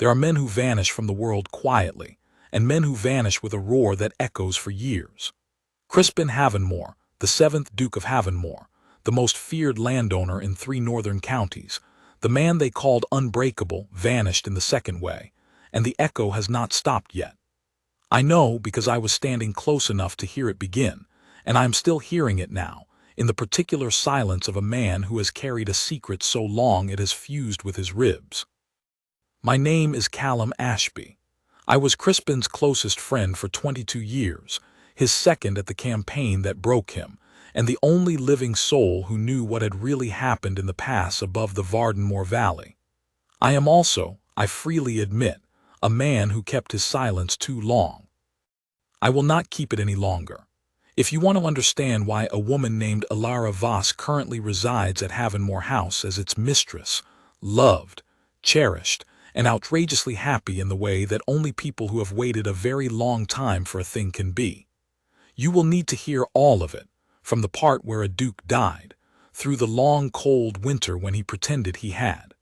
There are men who vanish from the world quietly, and men who vanish with a roar that echoes for years. Crispin Halvenmoor, the 7th Duke of Halvenmoor, the most feared landowner in 3 northern counties, the man they called unbreakable, vanished in the second way, and the echo has not stopped yet. I know because I was standing close enough to hear it begin, and I am still hearing it now, in the particular silence of a man who has carried a secret so long it has fused with his ribs. My name is Callum Ashby. I was Crispin's closest friend for 22 years, his second at the campaign that broke him, and the only living soul who knew what had really happened in the pass above the Halvenmoor Valley. I am also, I freely admit, a man who kept his silence too long. I will not keep it any longer. If you want to understand why a woman named Alara Voss currently resides at Halvenmoor House as its mistress, loved, cherished, and outrageously happy in the way that only people who have waited a very long time for a thing can be, you will need to hear all of it, from the part where a duke died, through the long cold winter when he pretended he had.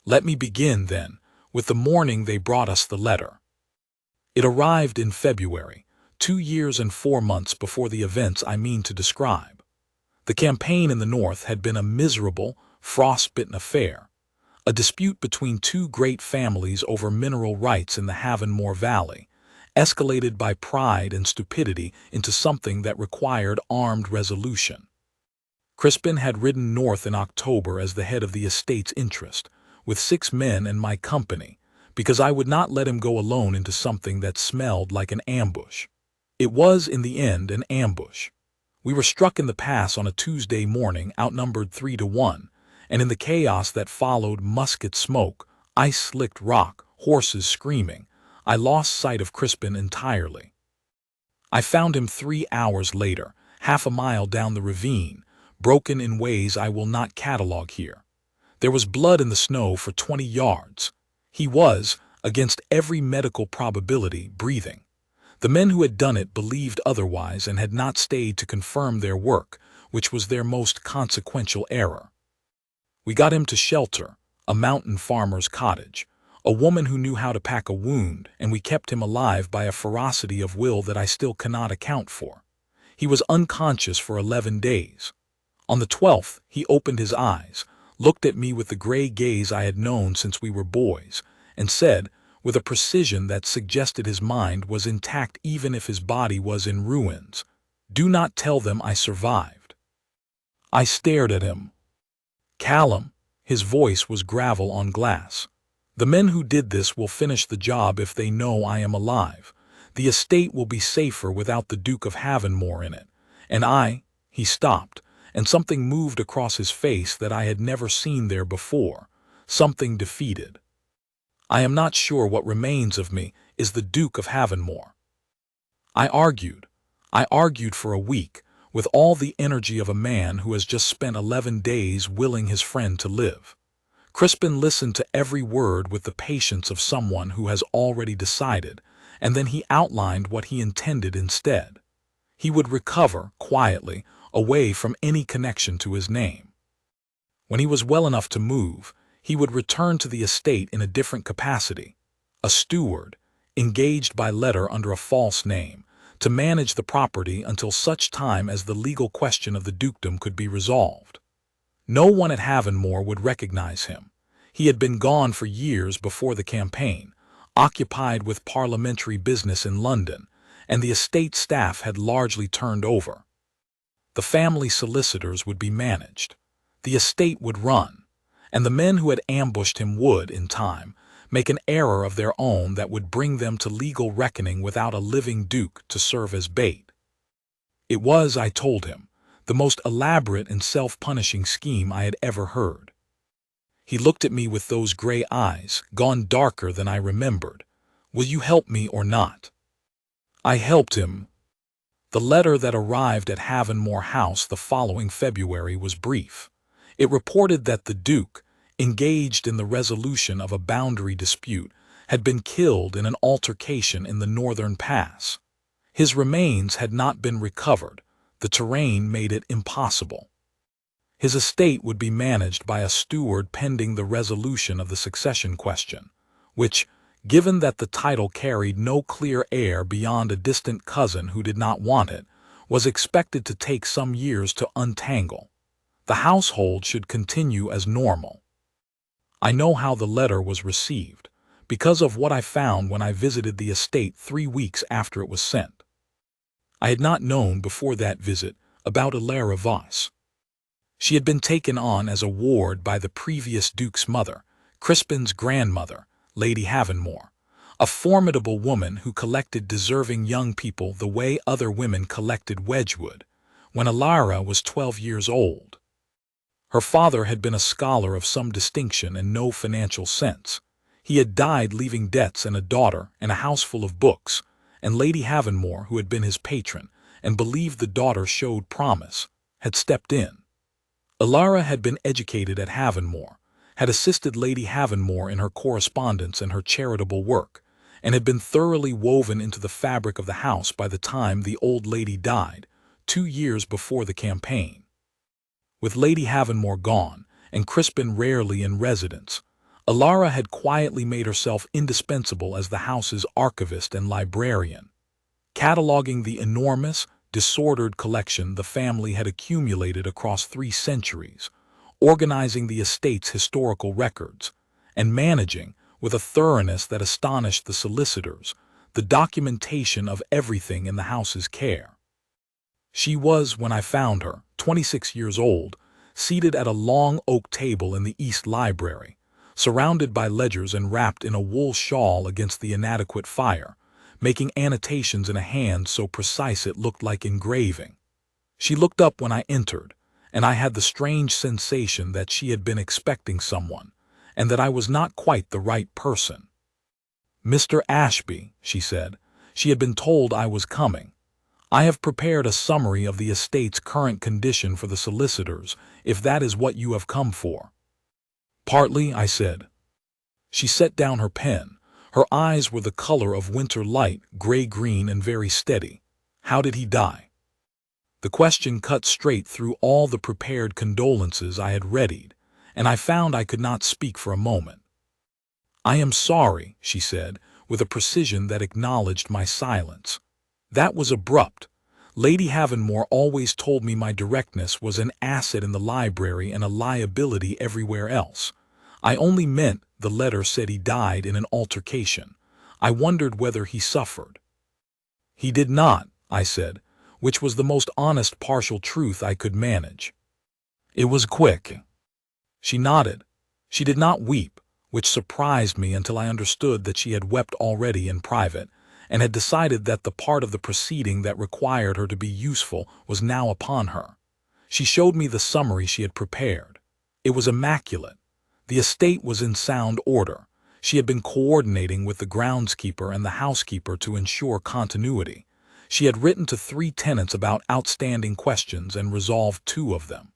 Let me begin, then, with the morning they brought us the letter. It arrived in February, 2 years and 4 months before the events I mean to describe. The campaign in the north had been a miserable, frost-bitten affair, a dispute between 2 great families over mineral rights in the Halvenmoor Valley, escalated by pride and stupidity into something that required armed resolution. Crispin had ridden north in October as the head of the estate's interest, with 6 men and my company, because I would not let him go alone into something that smelled like an ambush. It was, in the end, an ambush. We were struck in the pass on a Tuesday morning, outnumbered 3-1, and in the chaos that followed musket smoke, ice-slicked rock, horses screaming, I lost sight of Crispin entirely. I found him 3 hours later, half a mile down the ravine, broken in ways I will not catalogue here. There was blood in the snow for 20 yards. He was, against every medical probability, breathing. The men who had done it believed otherwise and had not stayed to confirm their work, which was their most consequential error. We got him to shelter, a mountain farmer's cottage, a woman who knew how to pack a wound, and we kept him alive by a ferocity of will that I still cannot account for. He was unconscious for 11 days. On the 12th, he opened his eyes, looked at me with the gray gaze I had known since we were boys, and said, with a precision that suggested his mind was intact even if his body was in ruins, "Do not tell them I survived." I stared at him. "Callum," his voice was gravel on glass. "The men who did this will finish the job if they know I am alive. The estate will be safer without the Duke of Halvenmoor in it. And he stopped, and something moved across his face that I had never seen there before, something defeated. I am not sure what remains of me is the Duke of Halvenmoor. I argued for a week, with all the energy of a man who has just spent 11 days willing his friend to live. Crispin listened to every word with the patience of someone who has already decided, and then he outlined what he intended instead. He would recover, quietly, away from any connection to his name. When he was well enough to move, he would return to the estate in a different capacity, a steward, engaged by letter under a false name, to manage the property until such time as the legal question of the dukedom could be resolved. No one at Halvenmoor would recognize him. He had been gone for years before the campaign, occupied with parliamentary business in London, and the estate staff had largely turned over. The family solicitors would be managed. The estate would run, and the men who had ambushed him would, in time, make an error of their own that would bring them to legal reckoning without a living duke to serve as bait. It was, I told him, the most elaborate and self-punishing scheme I had ever heard. He looked at me with those gray eyes, gone darker than I remembered. "Will you help me or not?" I helped him. The letter that arrived at Halvenmoor House the following February was brief. It reported that the Duke, engaged in the resolution of a boundary dispute, had been killed in an altercation in the northern pass. His remains had not been recovered. The terrain made it impossible. His estate would be managed by a steward pending the resolution of the succession question, which, given that the title carried no clear heir beyond a distant cousin who did not want it, was expected to take some years to untangle. The household should continue as normal. I know how the letter was received, because of what I found when I visited the estate 3 weeks after it was sent. I had not known before that visit about Ilara Voss. She had been taken on as a ward by the previous Duke's mother, Crispin's grandmother, Lady Halvenmoor, a formidable woman who collected deserving young people the way other women collected Wedgwood, when Ilara was 12 years old. Her father had been a scholar of some distinction and no financial sense. He had died leaving debts and a daughter and a house full of books, and Lady Halvenmoor, who had been his patron and believed the daughter showed promise, had stepped in. Ilara had been educated at Halvenmoor, had assisted Lady Halvenmoor in her correspondence and her charitable work, and had been thoroughly woven into the fabric of the house by the time the old lady died, 2 years before the campaign. With Lady Halvenmoor gone, and Crispin rarely in residence, Ilara had quietly made herself indispensable as the house's archivist and librarian, cataloging the enormous, disordered collection the family had accumulated across 3 centuries, organizing the estate's historical records, and managing, with a thoroughness that astonished the solicitors, the documentation of everything in the house's care. She was, when I found her, 26 years old, seated at a long oak table in the East Library, surrounded by ledgers and wrapped in a wool shawl against the inadequate fire, making annotations in a hand so precise it looked like engraving. She looked up when I entered, and I had the strange sensation that she had been expecting someone, and that I was not quite the right person. "Mr. Ashby," she said, she had been told I was coming. "I have prepared a summary of the estate's current condition for the solicitors, if that is what you have come for." "Partly," I said. She set down her pen. Her eyes were the color of winter light, gray-green and very steady. "How did he die?" The question cut straight through all the prepared condolences I had readied, and I found I could not speak for a moment. "I am sorry," she said, with a precision that acknowledged my silence. "That was abrupt. Lady Halvenmoor always told me my directness was an asset in the library and a liability everywhere else. I only meant the letter said he died in an altercation. I wondered whether he suffered." "He did not," I said, which was the most honest partial truth I could manage. "It was quick." She nodded. She did not weep, which surprised me until I understood that she had wept already in private, and had decided that the part of the proceeding that required her to be useful was now upon her. She showed me the summary she had prepared. It was immaculate. The estate was in sound order. She had been coordinating with the groundskeeper and the housekeeper to ensure continuity. She had written to 3 tenants about outstanding questions and resolved 2 of them.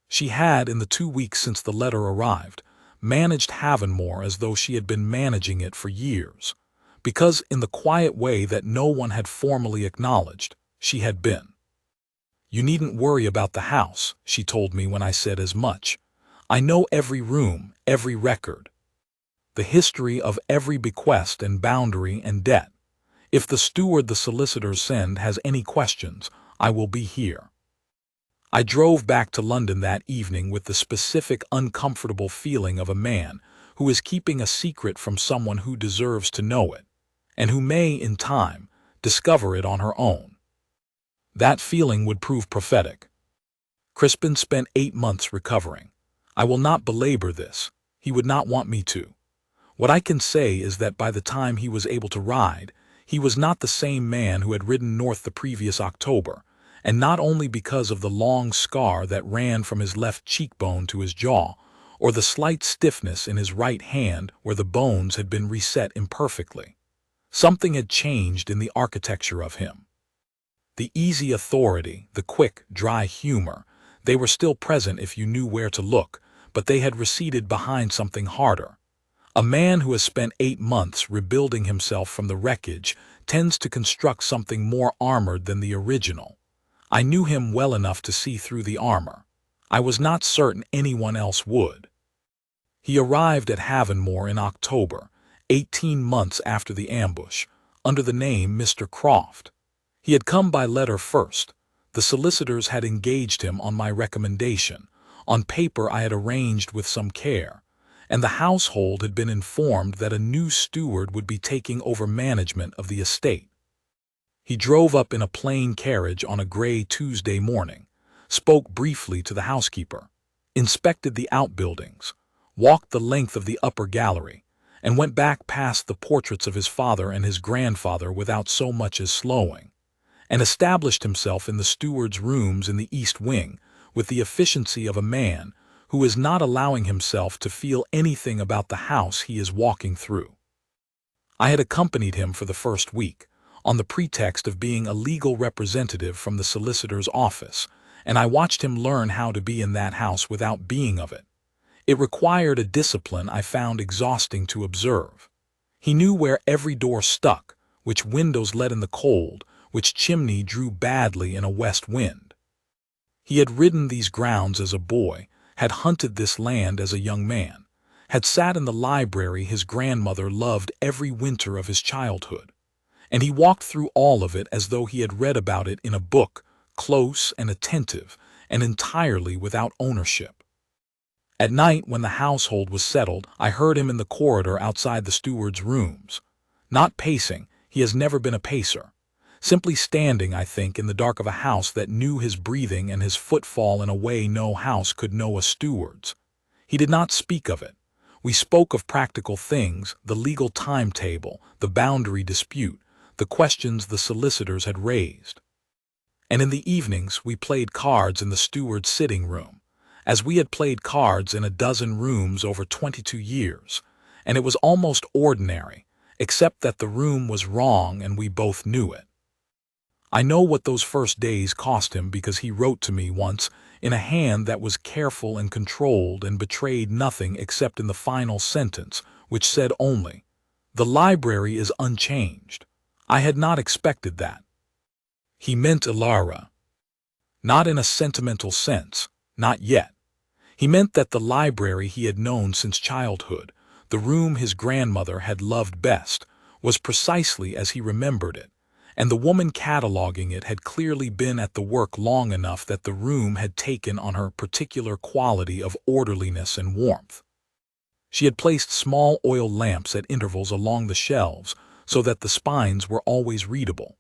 She had, in the 2 weeks since the letter arrived, managed Halvenmoor as though she had been managing it for years, because in the quiet way that no one had formally acknowledged, she had been. "You needn't worry about the house," she told me when I said as much. "I know every room, every record, the history of every bequest and boundary and debt. If the steward the solicitors send has any questions, I will be here." I drove back to London that evening with the specific uncomfortable feeling of a man who is keeping a secret from someone who deserves to know it, and who may, in time, discover it on her own. That feeling would prove prophetic. Crispin spent 8 months recovering. I will not belabor this. He would not want me to. What I can say is that by the time he was able to ride, he was not the same man who had ridden north the previous October, and not only because of the long scar that ran from his left cheekbone to his jaw, or the slight stiffness in his right hand where the bones had been reset imperfectly. Something had changed in the architecture of him. The easy authority, the quick, dry humor, they were still present if you knew where to look, but they had receded behind something harder. A man who has spent 8 months rebuilding himself from the wreckage tends to construct something more armored than the original. I knew him well enough to see through the armor. I was not certain anyone else would. He arrived at Halvenmoor in October, 18 months after the ambush, under the name Mr. Croft. He had come by letter first. The solicitors had engaged him on my recommendation. On paper I had arranged with some care, and the household had been informed that a new steward would be taking over management of the estate. He drove up in a plain carriage on a gray Tuesday morning, spoke briefly to the housekeeper, inspected the outbuildings, walked the length of the upper gallery, and went back past the portraits of his father and his grandfather without so much as slowing, and established himself in the steward's rooms in the east wing with the efficiency of a man who is not allowing himself to feel anything about the house he is walking through. I had accompanied him for the first week, on the pretext of being a legal representative from the solicitor's office, and I watched him learn how to be in that house without being of it. It required a discipline I found exhausting to observe. He knew where every door stuck, which windows let in the cold, which chimney drew badly in a west wind. He had ridden these grounds as a boy, had hunted this land as a young man, had sat in the library his grandmother loved every winter of his childhood, and he walked through all of it as though he had read about it in a book, close and attentive, and entirely without ownership. At night, when the household was settled, I heard him in the corridor outside the steward's rooms. Not pacing, he has never been a pacer. Simply standing, I think, in the dark of a house that knew his breathing and his footfall in a way no house could know a steward's. He did not speak of it. We spoke of practical things, the legal timetable, the boundary dispute, the questions the solicitors had raised. And in the evenings we played cards in the steward's sitting room, as we had played cards in a dozen rooms over 22 years, and it was almost ordinary, except that the room was wrong and we both knew it. I know what those first days cost him because he wrote to me once in a hand that was careful and controlled and betrayed nothing except in the final sentence, which said only, "The library is unchanged." I had not expected that. He meant Ilara. Not in a sentimental sense, not yet. He meant that the library he had known since childhood, the room his grandmother had loved best, was precisely as he remembered it, and the woman cataloging it had clearly been at the work long enough that the room had taken on her particular quality of orderliness and warmth. She had placed small oil lamps at intervals along the shelves so that the spines were always readable.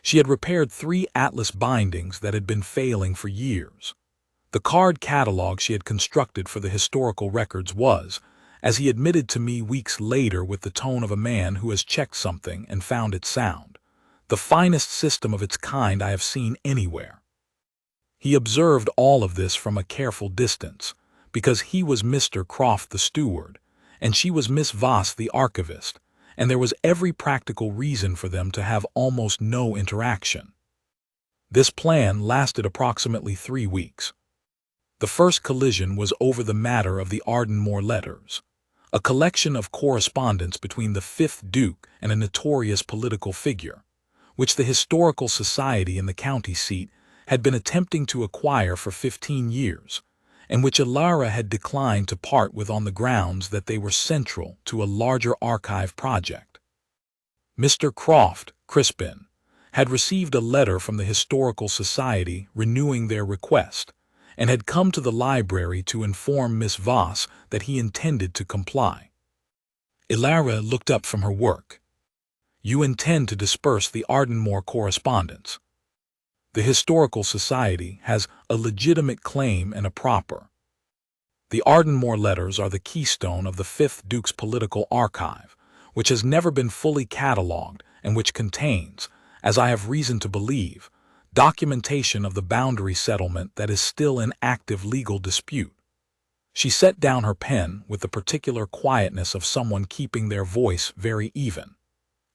She had repaired 3 atlas bindings that had been failing for years. The card catalog she had constructed for the historical records was, as he admitted to me weeks later with the tone of a man who has checked something and found it sound, the finest system of its kind I have seen anywhere. He observed all of this from a careful distance, because he was Mr. Croft the steward, and she was Miss Voss the archivist, and there was every practical reason for them to have almost no interaction. This plan lasted approximately 3 weeks. The first collision was over the matter of the Halvenmoor letters, a collection of correspondence between the 5th Duke and a notorious political figure, which the Historical Society in the county seat had been attempting to acquire for 15 years, and which Ilara had declined to part with on the grounds that they were central to a larger archive project. Mr. Croft, Crispin, had received a letter from the Historical Society renewing their request, and had come to the library to inform Miss Voss that he intended to comply. Ilara looked up from her work. "You intend to disperse the Halvenmoor correspondence. The Historical Society has a legitimate claim and a proper. The Halvenmoor letters are the keystone of the 5th Duke's political archive, which has never been fully catalogued and which contains, as I have reason to believe, documentation of the boundary settlement that is still in active legal dispute." She set down her pen with the particular quietness of someone keeping their voice very even.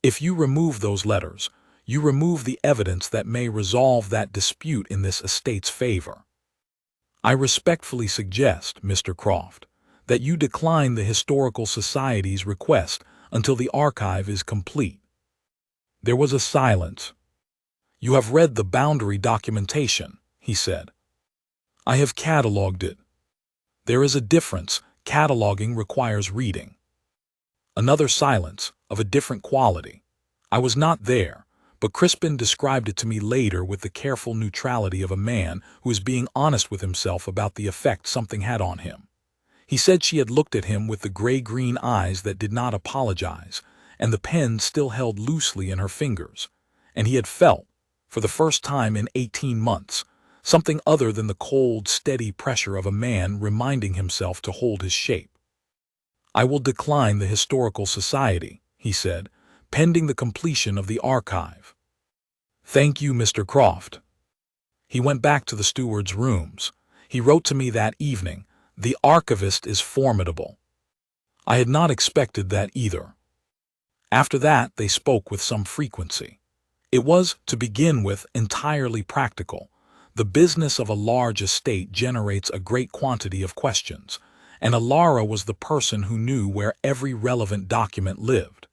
"If you remove those letters, you remove the evidence that may resolve that dispute in this estate's favor. I respectfully suggest, Mr. Croft, that you decline the Historical Society's request until the archive is complete." There was a silence. "You have read the boundary documentation," he said. "I have catalogued it. There is a difference. Cataloging requires reading." Another silence, of a different quality. I was not there, but Crispin described it to me later with the careful neutrality of a man who is being honest with himself about the effect something had on him. He said she had looked at him with the gray-green eyes that did not apologize, and the pen still held loosely in her fingers, and he had felt, for the first time in 18 months, something other than the cold, steady pressure of a man reminding himself to hold his shape. "I will decline the Historical Society," he said, pending the completion of the archive. "Thank you, Mr. Croft." He went back to the steward's rooms. He wrote to me that evening, "The archivist is formidable." I had not expected that either. After that, they spoke with some frequency. It was, to begin with, entirely practical. The business of a large estate generates a great quantity of questions, and Alara was the person who knew where every relevant document lived.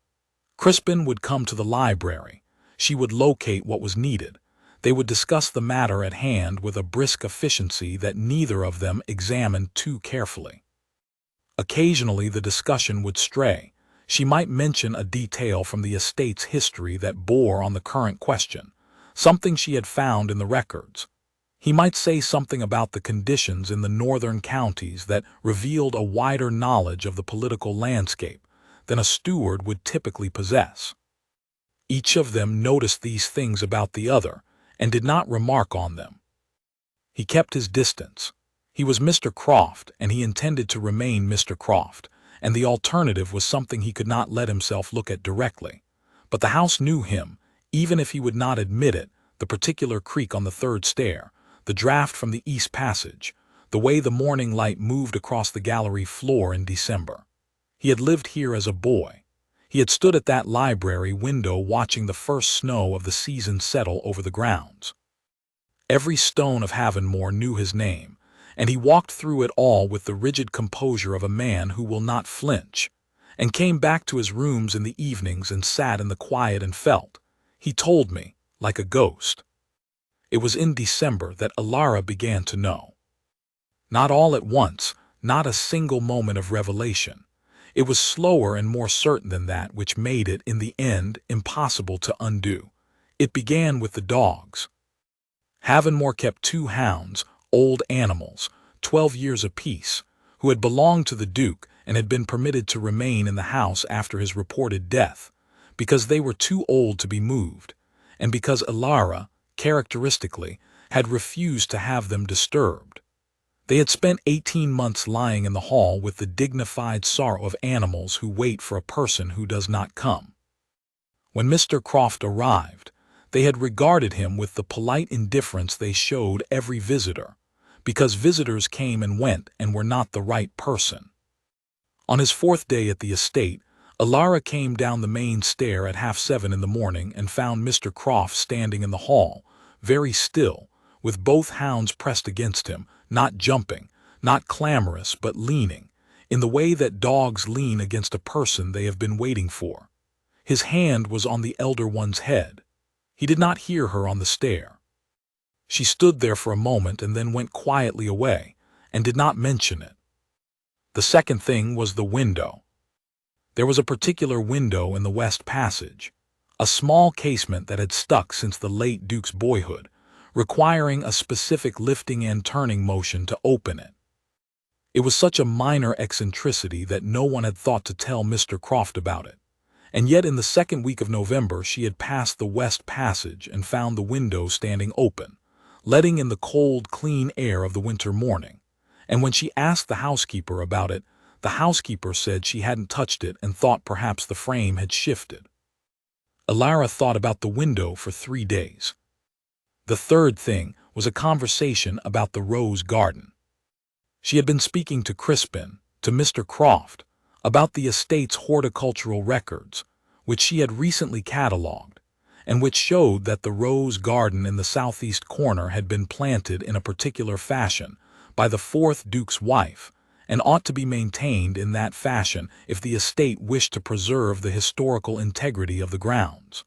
Crispin would come to the library. She would locate what was needed. They would discuss the matter at hand with a brisk efficiency that neither of them examined too carefully. Occasionally the discussion would stray. She might mention a detail from the estate's history that bore on the current question, something she had found in the records. He might say something about the conditions in the northern counties that revealed a wider knowledge of the political landscape than a steward would typically possess. Each of them noticed these things about the other and did not remark on them. He kept his distance. He was Mr. Croft, and he intended to remain Mr. Croft, and the alternative was something he could not let himself look at directly. But the house knew him, even if he would not admit it, the particular creak on the third stair, the draft from the east passage, the way the morning light moved across the gallery floor in December. He had lived here as a boy. He had stood at that library window watching the first snow of the season settle over the grounds. Every stone of Halvenmoor knew his name, and he walked through it all with the rigid composure of a man who will not flinch, and came back to his rooms in the evenings and sat in the quiet and felt, he told me, like a ghost. It was in December that Alara began to know. Not all at once, not a single moment of revelation. It was slower and more certain than that, which made it, in the end, impossible to undo. It began with the dogs. Halvenmoor kept 2 hounds, old animals, 12 years apiece, who had belonged to the Duke and had been permitted to remain in the house after his reported death, because they were too old to be moved, and because Alara, characteristically, had refused to have them disturbed. They had spent 18 months lying in the hall with the dignified sorrow of animals who wait for a person who does not come. When Mr. Croft arrived, they had regarded him with the polite indifference they showed every visitor, because visitors came and went and were not the right person. On his 4th day at the estate, Alara came down the main stair at 7:30 in the morning and found Mr. Croft standing in the hall, very still, with both hounds pressed against him, not jumping, not clamorous, but leaning, in the way that dogs lean against a person they have been waiting for. His hand was on the elder one's head. He did not hear her on the stair. She stood there for a moment and then went quietly away, and did not mention it. The second thing was the window. There was a particular window in the west passage, a small casement that had stuck since the late Duke's boyhood, requiring a specific lifting and turning motion to open it. It was such a minor eccentricity that no one had thought to tell Mr. Croft about it, and yet in the 2nd week of November she had passed the west passage and found the window standing open, letting in the cold, clean air of the winter morning, and when she asked the housekeeper about it, the housekeeper said she hadn't touched it and thought perhaps the frame had shifted. Alara thought about the window for 3 days. The third thing was a conversation about the rose garden. She had been speaking to Crispin, to Mr. Croft, about the estate's horticultural records, which she had recently catalogued, and which showed that the rose garden in the southeast corner had been planted in a particular fashion by the 4th Duke's wife, and ought to be maintained in that fashion if the estate wished to preserve the historical integrity of the grounds.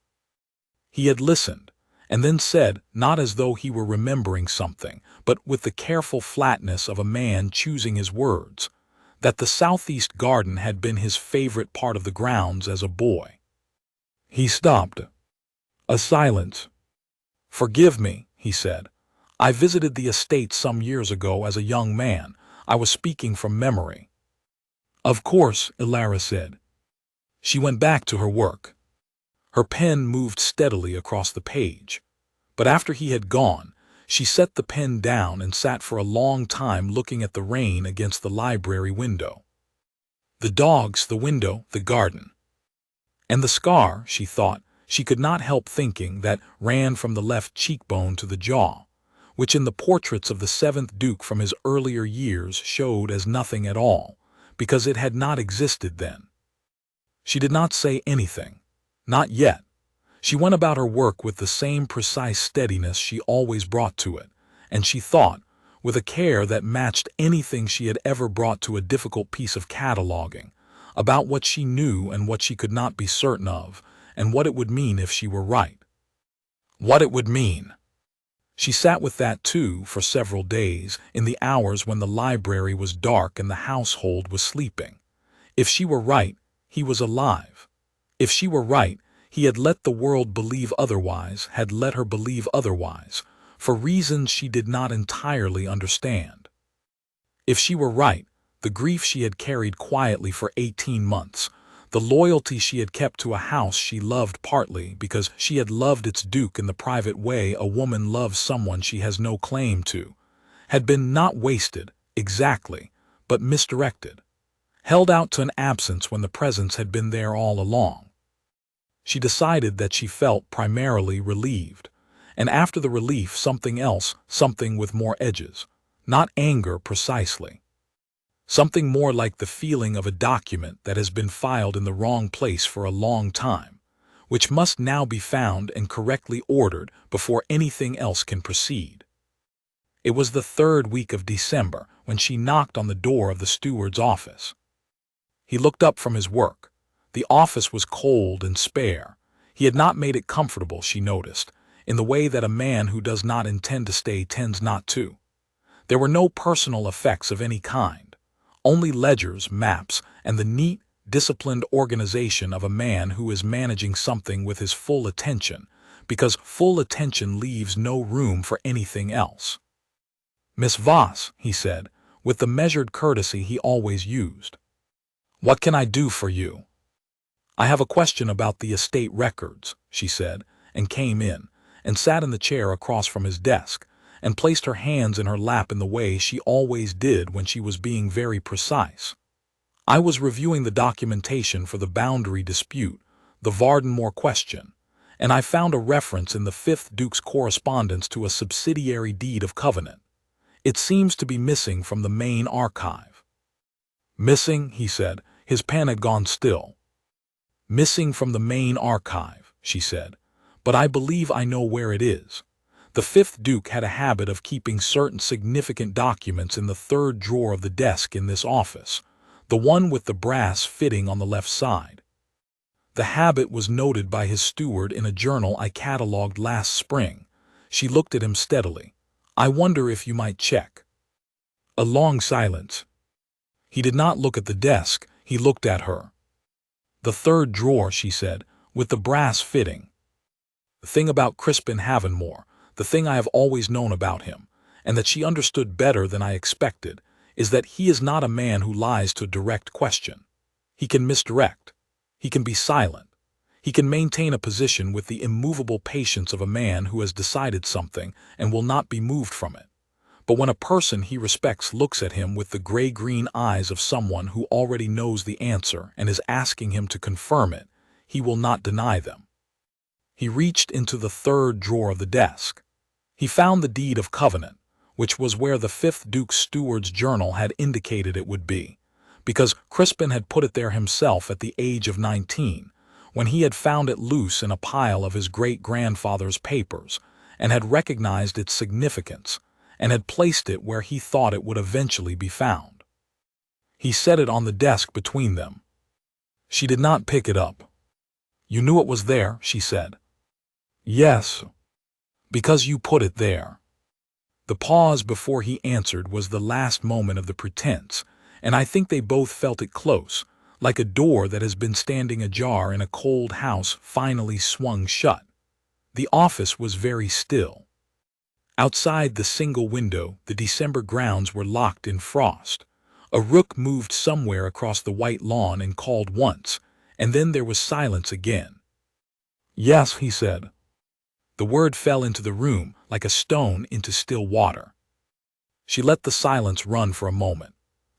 He had listened, and then said, not as though he were remembering something, but with the careful flatness of a man choosing his words, that the southeast garden had been his favorite part of the grounds as a boy. He stopped. A silence. "Forgive me," he said. "I visited the estate some years ago as a young man. I was speaking from memory." "Of course," Ilara said. She went back to her work. Her pen moved steadily across the page. But after he had gone, she set the pen down and sat for a long time looking at the rain against the library window. The dogs, the window, the garden. And the scar, she thought, she could not help thinking, that ran from the left cheekbone to the jaw, which in the portraits of the seventh Duke from his earlier years showed as nothing at all, because it had not existed then. She did not say anything. Not yet. She went about her work with the same precise steadiness she always brought to it, and she thought, with a care that matched anything she had ever brought to a difficult piece of cataloging, about what she knew and what she could not be certain of, and what it would mean if she were right. What it would mean. She sat with that, too, for several days, in the hours when the library was dark and the household was sleeping. If she were right, he was alive. If she were right, he had let the world believe otherwise, had let her believe otherwise, for reasons she did not entirely understand. If she were right, the grief she had carried quietly for 18 months, the loyalty she had kept to a house she loved partly because she had loved its duke in the private way a woman loves someone she has no claim to, had been not wasted, exactly, but misdirected, held out to an absence when the presence had been there all along. She decided that she felt primarily relieved, and after the relief something else, something with more edges, not anger precisely. Something more like the feeling of a document that has been filed in the wrong place for a long time, which must now be found and correctly ordered before anything else can proceed. It was the 3rd week of December when she knocked on the door of the steward's office. He looked up from his work. The office was cold and spare. He had not made it comfortable, she noticed, in the way that a man who does not intend to stay tends not to. There were no personal effects of any kind. Only ledgers, maps, and the neat, disciplined organization of a man who is managing something with his full attention, because full attention leaves no room for anything else. "Miss Voss," he said, with the measured courtesy he always used. "What can I do for you?" "I have a question about the estate records," she said, and came in, and sat in the chair across from his desk, and placed her hands in her lap in the way she always did when she was being very precise. "I was reviewing the documentation for the boundary dispute, the Halvenmoor question, and I found a reference in the 5th Duke's correspondence to a subsidiary deed of covenant. It seems to be missing from the main archive." "Missing?" he said. His pen had gone still. "Missing from the main archive," she said, "but I believe I know where it is. The 5th Duke had a habit of keeping certain significant documents in the 3rd drawer of the desk in this office, the one with the brass fitting on the left side. The habit was noted by his steward in a journal I catalogued last spring." She looked at him steadily. "I wonder if you might check." A long silence. He did not look at the desk, he looked at her. "The 3rd drawer," she said, "with the brass fitting. The thing about Crispin Halvenmoor, the thing I have always known about him, and that she understood better than I expected, is that he is not a man who lies to a direct question. He can misdirect. He can be silent. He can maintain a position with the immovable patience of a man who has decided something and will not be moved from it. But when a person he respects looks at him with the gray-green eyes of someone who already knows the answer and is asking him to confirm it, he will not deny them." He reached into the 3rd drawer of the desk. He found the deed of covenant, which was where the 5th Duke's steward's journal had indicated it would be, because Crispin had put it there himself at the age of 19, when he had found it loose in a pile of his great-grandfather's papers, and had recognized its significance, and had placed it where he thought it would eventually be found. He set it on the desk between them. She did not pick it up. "You knew it was there," she said. "Yes, because you put it there." The pause before he answered was the last moment of the pretense, and I think they both felt it close, like a door that has been standing ajar in a cold house finally swung shut. The office was very still. Outside the single window, the December grounds were locked in frost. A rook moved somewhere across the white lawn and called once, and then there was silence again. "Yes," he said. The word fell into the room like a stone into still water. She let the silence run for a moment.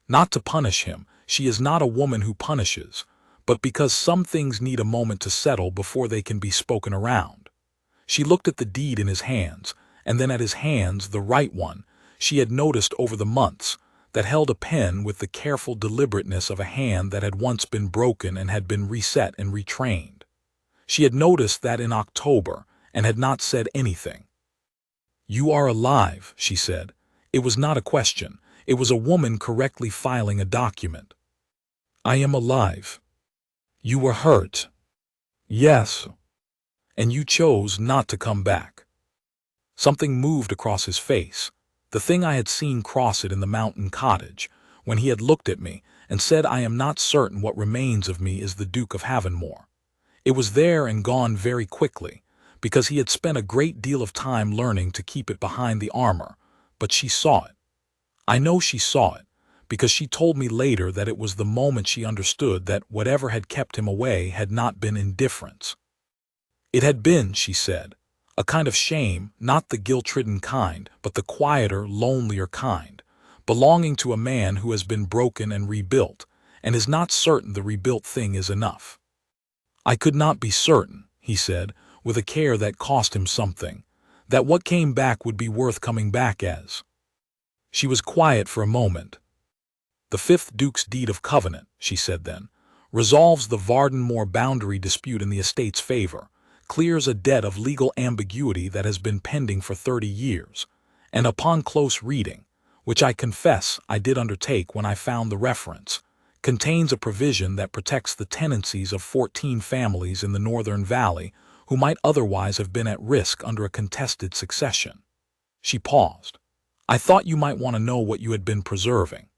Not to punish him, she is not a woman who punishes, but because some things need a moment to settle before they can be spoken around. She looked at the deed in his hands, and then at his hands, the right one, she had noticed over the months, that held a pen with the careful deliberateness of a hand that had once been broken and had been reset and retrained. She had noticed that in October and had not said anything. "You are alive," she said. It was not a question. It was a woman correctly filing a document. "I am alive." "You were hurt." "Yes." "And you chose not to come back." Something moved across his face, the thing I had seen cross it in the mountain cottage, when he had looked at me and said, "I am not certain what remains of me is the Duke of Halvenmoor." It was there and gone very quickly, because he had spent a great deal of time learning to keep it behind the armor, but she saw it. I know she saw it, because she told me later that it was the moment she understood that whatever had kept him away had not been indifference. It had been, she said, a kind of shame, not the guilt-ridden kind, but the quieter, lonelier kind, belonging to a man who has been broken and rebuilt, and is not certain the rebuilt thing is enough. "I could not be certain," he said, with a care that cost him something, "that what came back would be worth coming back as." She was quiet for a moment. "The fifth Duke's deed of covenant," she said then, "resolves the Halvenmoor boundary dispute in the estate's favor, clears a debt of legal ambiguity that has been pending for 30 years, and upon close reading, which I confess I did undertake when I found the reference, contains a provision that protects the tenancies of 14 families in the Northern Valley who might otherwise have been at risk under a contested succession." She paused. "I thought you might want to know what you had been preserving."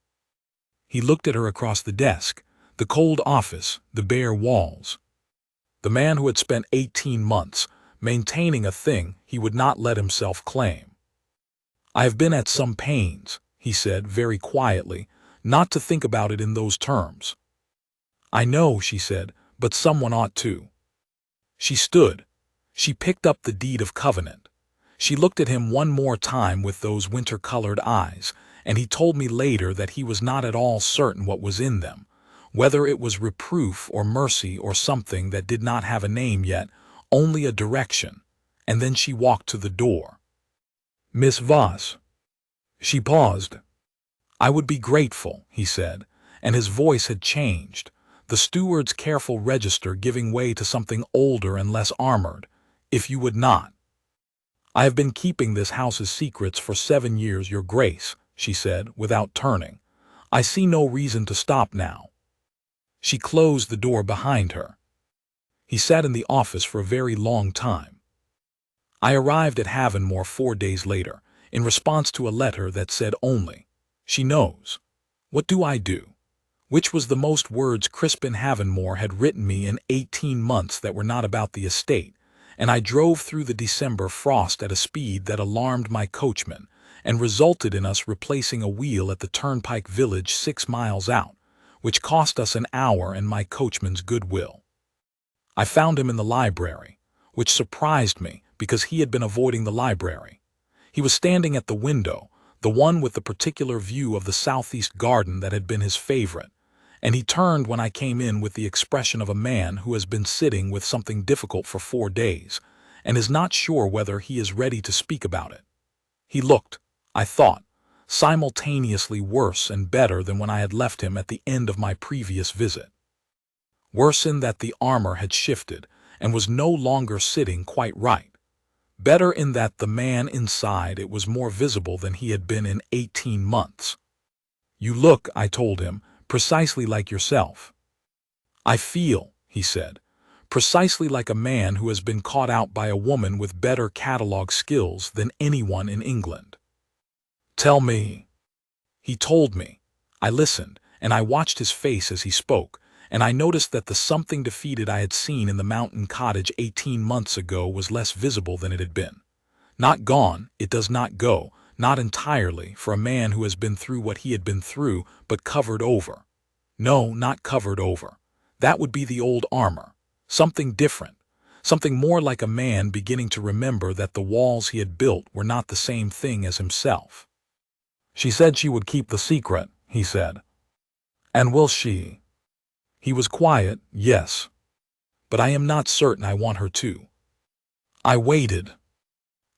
He looked at her across the desk, the cold office, the bare walls. The man who had spent 18 months maintaining a thing he would not let himself claim. "I have been at some pains," he said very quietly, "not to think about it in those terms." "I know," she said, "but someone ought to." She stood. She picked up the deed of covenant. She looked at him one more time with those winter-colored eyes, and he told me later that he was not at all certain what was in them, whether it was reproof or mercy or something that did not have a name yet, only a direction, and then she walked to the door. "Miss Voss." She paused. "I would be grateful," he said, and his voice had changed, the steward's careful register giving way to something older and less armored, "if you would not." "I have been keeping this house's secrets for 7 years, Your Grace," she said, without turning. "I see no reason to stop now." She closed the door behind her. He sat in the office for a very long time. I arrived at Halvenmoor 4 days later, in response to a letter that said only, "She knows." What do I do? Which was the most words Crispin Halvenmoor had written me in 18 months that were not about the estate, and I drove through the December frost at a speed that alarmed my coachman, and resulted in us replacing a wheel at the turnpike village 6 miles out, which cost us an hour and my coachman's goodwill. I found him in the library, which surprised me because he had been avoiding the library. He was standing at the window, the one with the particular view of the southeast garden that had been his favorite, and he turned when I came in with the expression of a man who has been sitting with something difficult for 4 days, and is not sure whether he is ready to speak about it. He looked, I thought, simultaneously worse and better than when I had left him at the end of my previous visit. Worse in that the armor had shifted and was no longer sitting quite right. Better in that the man inside it was more visible than he had been in 18 months. "You look," I told him, "precisely like yourself." "I feel," he said, "precisely like a man who has been caught out by a woman with better catalog skills than anyone in England." "Tell me." He told me. I listened, and I watched his face as he spoke, and I noticed that the something defeated I had seen in the mountain cottage 18 months ago was less visible than it had been. Not gone, it does not go, not entirely, for a man who has been through what he had been through, but covered over. No, not covered over. That would be the old armor. Something different. Something more like a man beginning to remember that the walls he had built were not the same thing as himself. "She said she would keep the secret," he said. "And will she?" He was quiet, yes. "But I am not certain I want her to." I waited.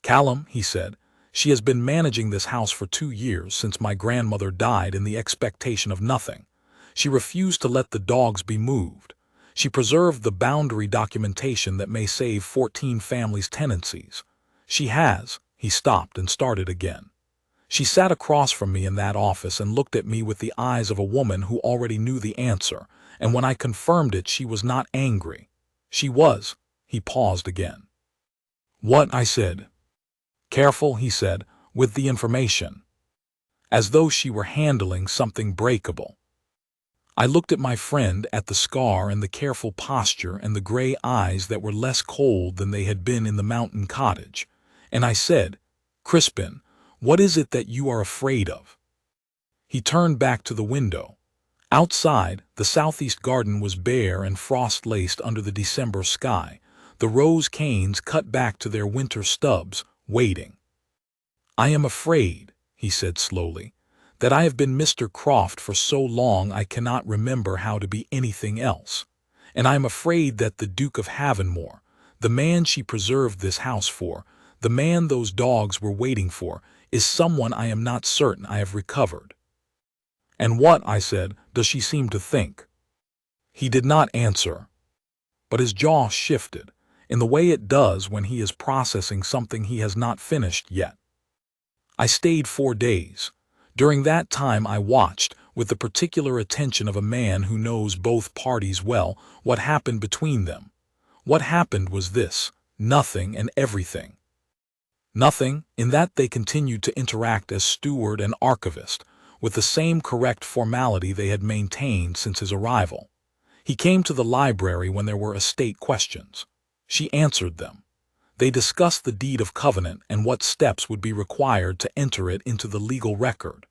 "Callum," he said, "she has been managing this house for 2 years since my grandmother died in the expectation of nothing. She refused to let the dogs be moved. She preserved the boundary documentation that may save 14 families' tenancies. She has—" He stopped and started again. "She sat across from me in that office and looked at me with the eyes of a woman who already knew the answer, and when I confirmed it she was not angry. She was—" He paused again. "What?" I said. "Careful," he said, "with the information." As though she were handling something breakable. I looked at my friend, at the scar and the careful posture and the gray eyes that were less cold than they had been in the mountain cottage, and I said, "Crispin, what is it that you are afraid of?" He turned back to the window. Outside, the southeast garden was bare and frost-laced under the December sky, the rose canes cut back to their winter stubs, waiting. "I am afraid," he said slowly, "that I have been Mr. Croft for so long I cannot remember how to be anything else. And I am afraid that the Duke of Halvenmoor, the man she preserved this house for, the man those dogs were waiting for, is someone I am not certain I have recovered." "And what," I said, "does she seem to think?" He did not answer, but his jaw shifted, in the way it does when he is processing something he has not finished yet. I stayed 4 days. During that time I watched, with the particular attention of a man who knows both parties well, what happened between them. What happened was this: nothing and everything. Nothing, in that they continued to interact as steward and archivist, with the same correct formality they had maintained since his arrival. He came to the library when there were estate questions. She answered them. They discussed the deed of covenant and what steps would be required to enter it into the legal record.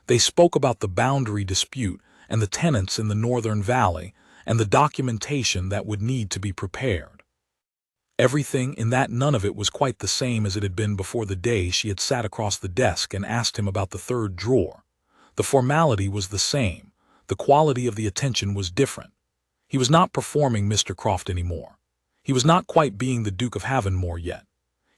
They spoke about the boundary dispute and the tenants in the northern valley and the documentation that would need to be prepared. Everything in that none of it was quite the same as it had been before the day she had sat across the desk and asked him about the third drawer. The formality was the same. The quality of the attention was different. He was not performing Mr. Croft anymore. He was not quite being the Duke of Halvenmoor yet.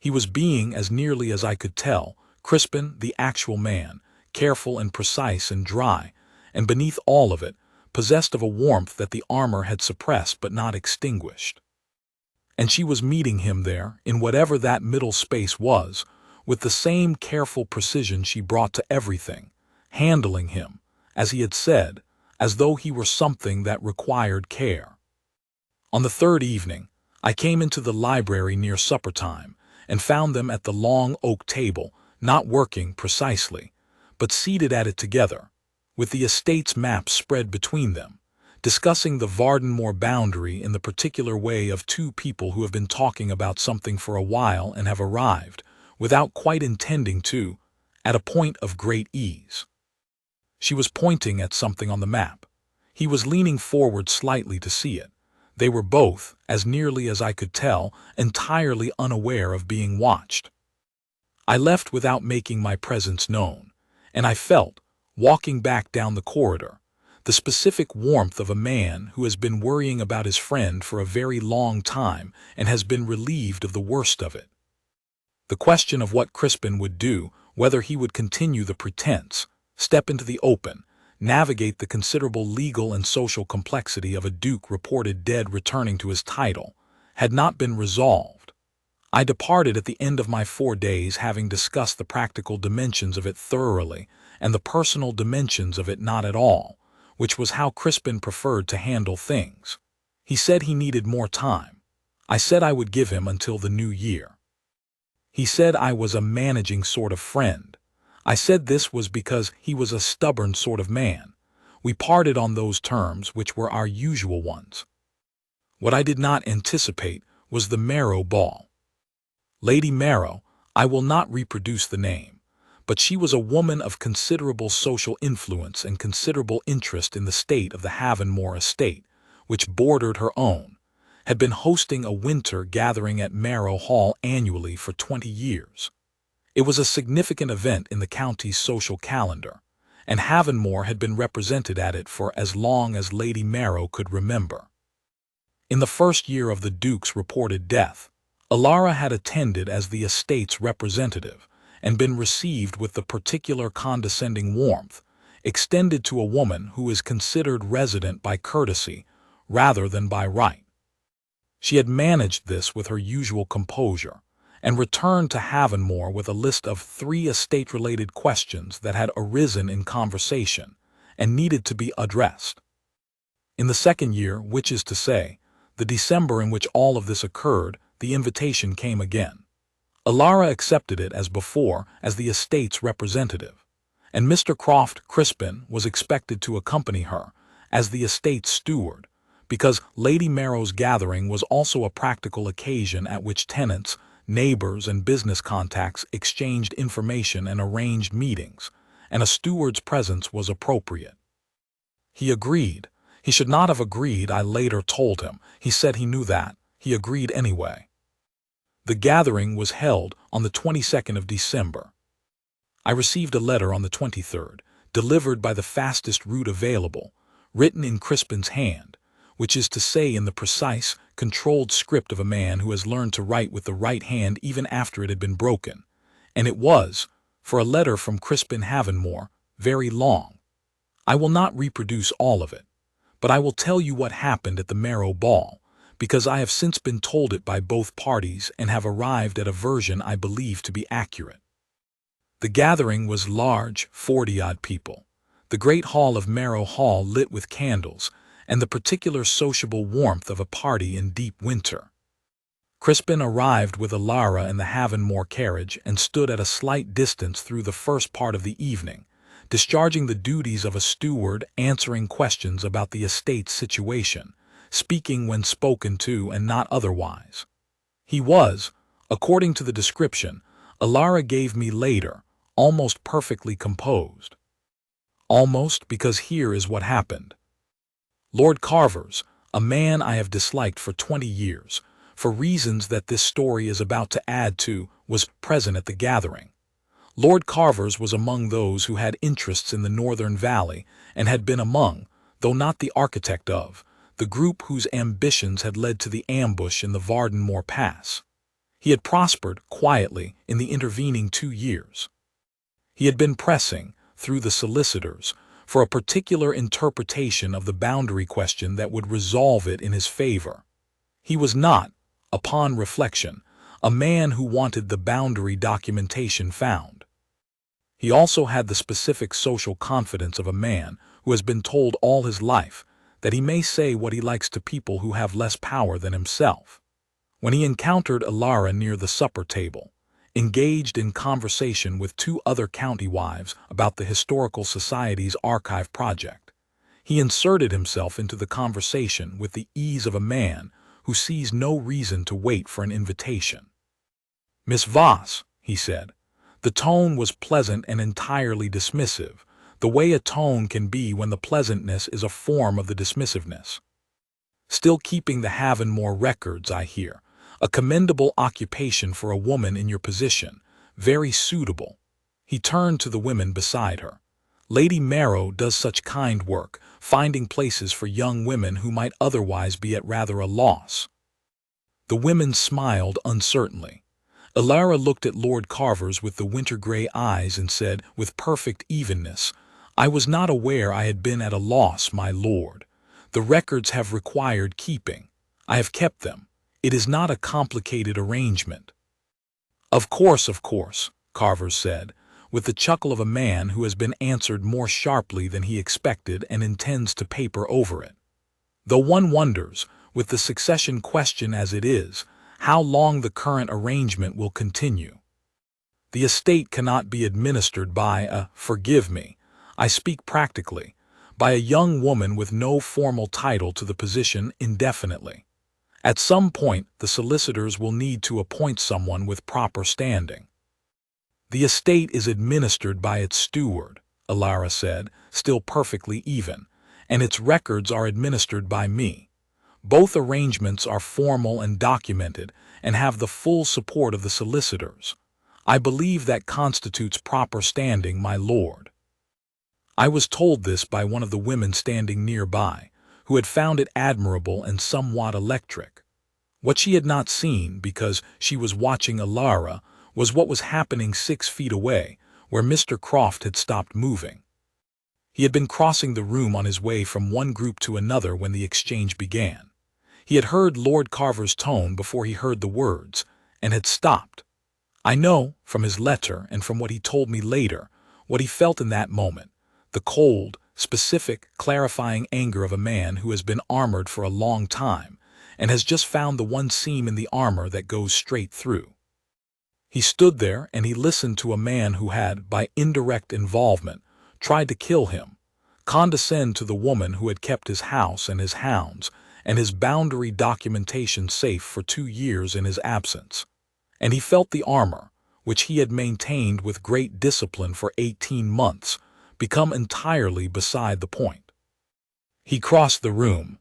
He was being, as nearly as I could tell, Crispin, the actual man, careful and precise and dry, and beneath all of it, possessed of a warmth that the armor had suppressed but not extinguished. And she was meeting him there, in whatever that middle space was, with the same careful precision she brought to everything, handling him, as he had said, as though he were something that required care. On the third evening, I came into the library near supper time and found them at the long oak table, not working precisely, but seated at it together, with the estate's map spread between them, discussing the Halvenmoor boundary in the particular way of 2 people who have been talking about something for a while and have arrived, without quite intending to, at a point of great ease. She was pointing at something on the map. He was leaning forward slightly to see it. They were both, as nearly as I could tell, entirely unaware of being watched. I left without making my presence known, and I felt, walking back down the corridor, the specific warmth of a man who has been worrying about his friend for a very long time and has been relieved of the worst of it. The question of what Crispin would do, whether he would continue the pretense, step into the open, navigate the considerable legal and social complexity of a duke reported dead returning to his title, had not been resolved. I departed at the end of my 4 days having discussed the practical dimensions of it thoroughly and the personal dimensions of it not at all, which was how Crispin preferred to handle things. He said he needed more time. I said I would give him until the new year. He said I was a managing sort of friend. I said this was because he was a stubborn sort of man. We parted on those terms which were our usual ones. What I did not anticipate was the Marrow ball. Lady Marrow, I will not reproduce the name, but she was a woman of considerable social influence and considerable interest in the state of the Halvenmoor estate, which bordered her own, had been hosting a winter gathering at Marrow Hall annually for 20 years. It was a significant event in the county's social calendar, and Halvenmoor had been represented at it for as long as Lady Marrow could remember. In the first year of the Duke's reported death, Alara had attended as the estate's representative and been received with the particular condescending warmth extended to a woman who is considered resident by courtesy rather than by right. She had managed this with her usual composure, and returned to Halvenmoor with a list of 3 estate-related questions that had arisen in conversation and needed to be addressed. In the second year, which is to say, the December in which all of this occurred, the invitation came again. Alara accepted it as before as the estate's representative, and Mr. Croft Crispin was expected to accompany her as the estate's steward, because Lady Marrow's gathering was also a practical occasion at which tenants, neighbors, and business contacts exchanged information and arranged meetings, and a steward's presence was appropriate. He agreed. He should not have agreed, I later told him. He said he knew that. He agreed anyway. The gathering was held on the 22nd of December. I received a letter on the 23rd, delivered by the fastest route available, written in Crispin's hand, which is to say in the precise, controlled script of a man who has learned to write with the right hand even after it had been broken, and it was, for a letter from Crispin Halvenmoor, very long. I will not reproduce all of it, but I will tell you what happened at the Marrow ball, because I have since been told it by both parties and have arrived at a version I believe to be accurate. The gathering was large, 40-odd people, the great hall of Marrow Hall lit with candles, and the particular sociable warmth of a party in deep winter. Crispin arrived with Alara in the Halvenmoor carriage and stood at a slight distance through the first part of the evening, discharging the duties of a steward, answering questions about the estate's situation, speaking when spoken to and not otherwise. He was, according to the description Alara gave me later, almost perfectly composed. Almost, because here is what happened. Lord Carvers, a man I have disliked for 20 years, for reasons that this story is about to add to, was present at the gathering. Lord Carvers was among those who had interests in the Northern Valley and had been among, though not the architect of, the group whose ambitions had led to the ambush in the Halvenmoor Pass. He had prospered quietly in the intervening 2 years. He had been pressing, through the solicitors, for a particular interpretation of the boundary question that would resolve it in his favor. He was not, upon reflection, a man who wanted the boundary documentation found. He also had the specific social confidence of a man who has been told all his life that he may say what he likes to people who have less power than himself. When he encountered Alara near the supper table, engaged in conversation with 2 other county wives about the Historical Society's archive project, he inserted himself into the conversation with the ease of a man who sees no reason to wait for an invitation. "Miss Voss," he said. The tone was pleasant and entirely dismissive, the way a tone can be when the pleasantness is a form of the dismissiveness. "Still keeping the Halvenmoor records, I hear. A commendable occupation for a woman in your position, very suitable." He turned to the women beside her. "Lady Marrow does such kind work, finding places for young women who might otherwise be at rather a loss." The women smiled uncertainly. Alara looked at Lord Carvers with the winter-gray eyes and said, with perfect evenness, "I was not aware I had been at a loss, my lord. The records have required keeping. I have kept them. It is not a complicated arrangement." Of course," Carvers said, with the chuckle of a man who has been answered more sharply than he expected and intends to paper over it. "Though one wonders, with the succession question as it is, how long the current arrangement will continue. The estate cannot be administered by forgive me, I speak practically, by a young woman with no formal title to the position indefinitely. At some point, the solicitors will need to appoint someone with proper standing. The estate is administered by its steward, Alara said, still perfectly even, and its records are administered by me. Both arrangements are formal and documented and have the full support of the solicitors. I believe that constitutes proper standing, my lord. I was told this by one of the women standing nearby, who had found it admirable and somewhat electric. What she had not seen, because she was watching Alara, was what was happening 6 feet away, where Mr. Croft had stopped moving. He had been crossing the room on his way from one group to another when the exchange began. He had heard Lord Carver's tone before he heard the words, and had stopped. I know, from his letter and from what he told me later, what he felt in that moment, the cold, specific, clarifying anger of a man who has been armored for a long time and has just found the one seam in the armor that goes straight through. He stood there and he listened to a man who had, by indirect involvement, tried to kill him, condescend to the woman who had kept his house and his hounds and his boundary documentation safe for 2 years in his absence. And he felt the armor, which he had maintained with great discipline for 18 months, become entirely beside the point. He crossed the room.